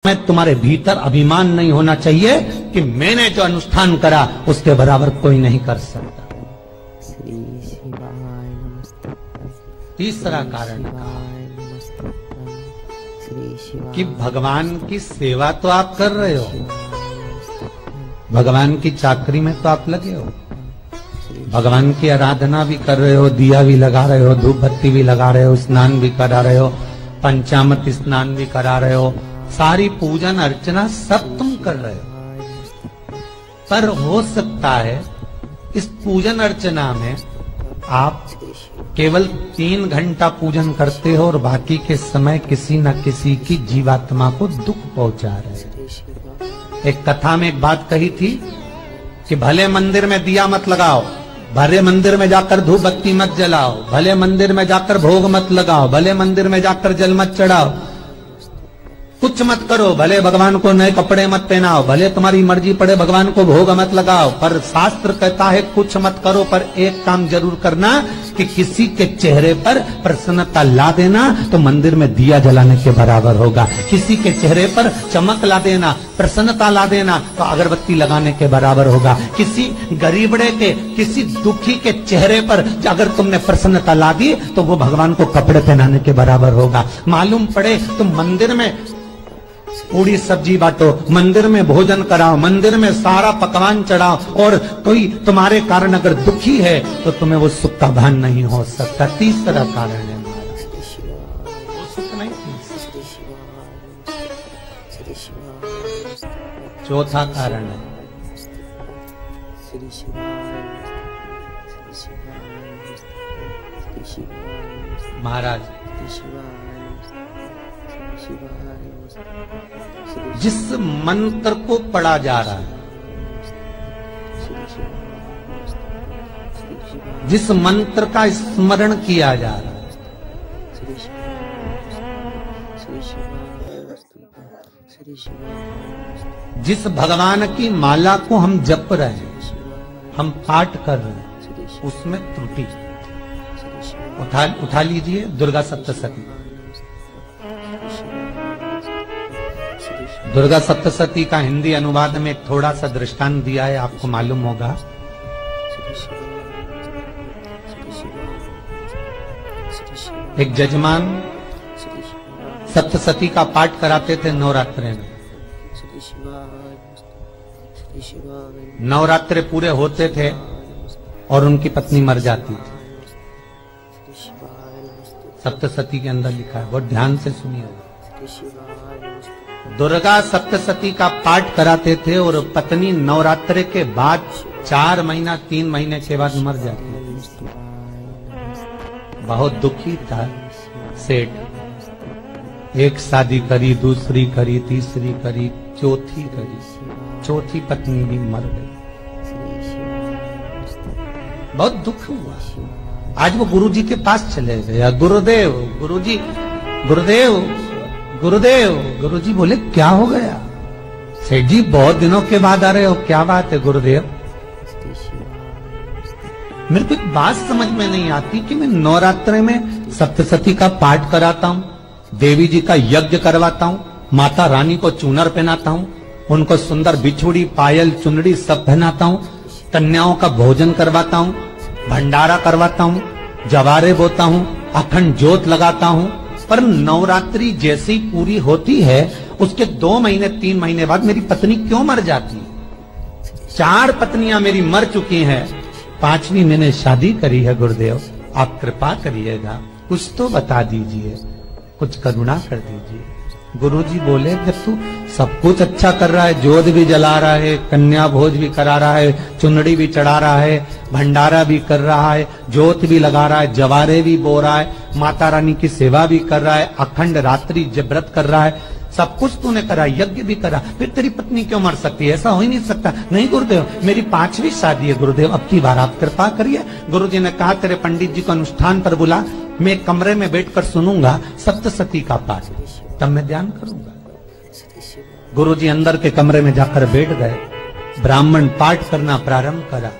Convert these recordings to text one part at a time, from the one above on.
में तुम्हारे भीतर अभिमान नहीं होना चाहिए कि मैंने जो अनुष्ठान करा उसके बराबर कोई नहीं कर सकता। तीसरा कारण कि भगवान की सेवा तो आप कर रहे हो, भगवान की चाकरी में तो आप लगे हो, भगवान की आराधना भी कर रहे हो, दिया भी लगा रहे हो, धूप बत्ती भी लगा रहे हो, स्नान भी करा रहे हो, पंचामृत स्नान भी करा रहे हो, सारी पूजन अर्चना सब तुम कर रहे हो। पर हो सकता है इस पूजन अर्चना में आप केवल 3 घंटा पूजन करते हो और बाकी के समय किसी न किसी की जीवात्मा को दुख पहुंचा रहे हो। एक कथा में एक बात कही थी कि भले मंदिर में दिया मत लगाओ, भले मंदिर में जाकर धूप बत्ती मत जलाओ, भले मंदिर में जाकर भोग मत लगाओ, भले मंदिर में जाकर जल मत चढ़ाओ, कुछ मत करो, भले भगवान को नए कपड़े मत पहनाओ, भले तुम्हारी मर्जी पड़े भगवान को भोग मत लगाओ, पर शास्त्र कहता है कुछ मत करो, पर एक काम जरूर करना कि किसी के चेहरे पर प्रसन्नता ला देना तो मंदिर में दिया जलाने के बराबर होगा। किसी के चेहरे पर चमक ला देना, प्रसन्नता ला देना तो अगरबत्ती लगाने के बराबर होगा। किसी गरीबड़े के, किसी दुखी के चेहरे पर अगर तुमने प्रसन्नता ला दी तो वो भगवान को कपड़े पहनाने के बराबर होगा। मालूम पड़े तुम मंदिर में पूरी सब्जी बांटो, मंदिर में भोजन कराओ, मंदिर में सारा पकवान चढ़ाओ और कोई तुम्हारे कारण अगर दुखी है तो तुम्हें वो सुख का भान नहीं हो सकता। तीसरा कारण है वो सुख नहीं। चौथा कारण है महाराज, जिस मंत्र को पढ़ा जा रहा है, जिस मंत्र का स्मरण किया जा रहा है, जिस भगवान की माला को हम जप रहे हैं, हम पाठ कर रहे हैं, उसमें त्रुटि उठा लीजिए। दुर्गा सप्तशती, दुर्गा सप्तशती का हिंदी अनुवाद में एक थोड़ा सा दृष्टांत दिया है, आपको मालूम होगा। एक जजमान सप्तशती का पाठ कराते थे नवरात्रे में। नवरात्रे पूरे होते थे और उनकी पत्नी मर जाती थी। सप्तशती के अंदर लिखा है, बहुत ध्यान से सुनिए। दुर्गा सप्तशती का पाठ कराते थे और पत्नी नवरात्रे के बाद 4 महीना 3 महीने के बाद मर जाती थी। बहुत दुखी था सेठ। एक शादी करी, दूसरी करी, तीसरी करी, चौथी करी, चौथी पत्नी भी मर गई। बहुत दुख हुआ। आज वो गुरुजी के पास चले गया, गुरुदेव, गुरुजी, गुरुदेव, गुरुदेव। गुरुजी बोले क्या हो गया? सेठ जी बहुत दिनों के बाद आ रहे हो, क्या बात है गुरुदेव? मेरे को एक बात समझ में नहीं आती कि मैं नवरात्रे में सप्तशती का पाठ कराता हूँ, देवी जी का यज्ञ करवाता हूँ, माता रानी को चूनर पहनाता हूँ, उनको सुंदर बिछुड़ी, पायल, चुनरी सब पहनाता हूँ, कन्याओं का भोजन करवाता हूँ, भंडारा करवाता हूँ, जवारे बोता हूँ, अखंड ज्योत लगाता हूँ, पर नवरात्रि जैसी पूरी होती है उसके 2 महीने 3 महीने बाद मेरी पत्नी क्यों मर जाती है? 4 पत्नियां मेरी मर चुकी हैं, 5वीं मैंने शादी करी है। गुरुदेव आप कृपा करिएगा, कुछ तो बता दीजिए, कुछ करुणा कर दीजिए। गुरुजी बोले जब तू सब कुछ अच्छा कर रहा है, ज्योत भी जला रहा है, कन्या भोज भी करा रहा है, चुनरी भी चढ़ा रहा है, भंडारा भी कर रहा है, ज्योत भी लगा रहा है, जवारे भी बो रहा है, माता रानी की सेवा भी कर रहा है, अखंड रात्रि व्रत कर रहा है, सब कुछ तूने करा, यज्ञ भी करा, फिर तेरी पत्नी क्यों मर सकती है? ऐसा हो ही नहीं सकता। नहीं गुरुदेव, मेरी 5वीं शादी है गुरुदेव, अब की बार आप कृपा करिए। गुरुजी ने कहा तेरे पंडित जी को अनुष्ठान पर बुला, मैं कमरे में बैठकर सुनूंगा सप्तशती का पाठ, तब मैं ध्यान करूंगा। गुरुजी अंदर के कमरे में जाकर बैठ गए, ब्राह्मण पाठ करना प्रारंभ करा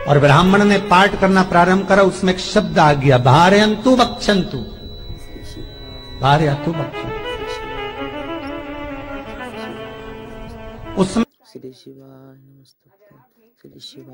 और ब्राह्मण ने पाठ करना प्रारंभ करा। उसमें एक शब्द आ गया, भारयंतु वक्षंतु, बाहर या तो बच्चों उसमें श्री शिवाय नमस्तुभ्यं श्री शिवाय।